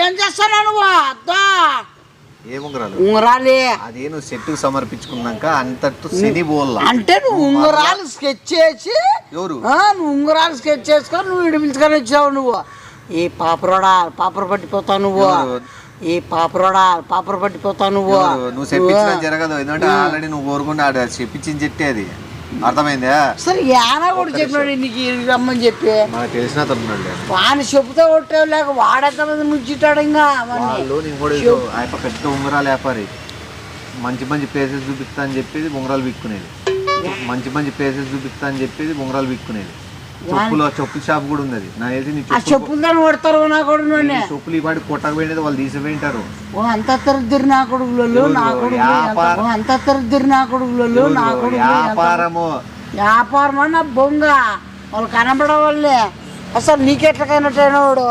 ఏం చేస్తాను నువ్వు అద్దా ఏ ఉంగరాలు ఉంగరాలే అదే నువ్వు సెట్టు సమర్పించుకున్నాక అంతట్టు శని బోల్లా అంటే నువ్వు ఉంగరాలు స్కెచ్ చేసి ఎవరు నువ్వు ఉంగరాలు స్కెచ్ చేసుకొని నువ్వు ఇటు పిలుచుకొని వచ్చావు నువ్వు ఈ పాపరోడా పాపర పట్టిపోతావు నువ్వు ఈ పాపరోడా పాపర పట్టిపోతావు నువ్వు నువ్వు చెప్పించడం జరగదు ఎందుకంటే ఆల్రెడీ నువ్వు కోరుకుంటే ఆడ చెప్పించింది చెట్టే అది అర్థమైందా సరే యానా కూడా చెప్పినాడు నీకు రమ్మని చెప్పి మనకు తెలిసిన అతను వాని చెబుతా కొట్టావు లేక వాడెంతమంది ముంచిటాడు ఇంకా వాళ్ళు నేను కూడా ఆయన పెద్ద ఉంగరాలు వ్యాపారి మంచి మంచి ప్లేసెస్ చూపిస్తా అని చెప్పేది ఉంగరాలు విక్కునేది మంచి మంచి ప్లేసెస్ చూపిస్తా అని చెప్పేది ఉంగరాలు విక్కునేది చెప్పుల షాప్ కూడా ఉంది నా నీ చెప్పులు దాన్ని కొడతారు నా కొడుకు చెప్పులు ఈ పాటి కొట్టకపోయినది వాళ్ళు తీసిపోయింటారు అంత తరుద్దిరి నా కొడుకులలో నా కొడుకు అంత తరుద్దిరి నా కొడుకులలో నా కొడుకు వ్యాపారము వ్యాపారం అన్న బొంగ వాళ్ళు కనబడే వాళ్ళే అసలు నీకెట్లకైనట్టయినా వాడు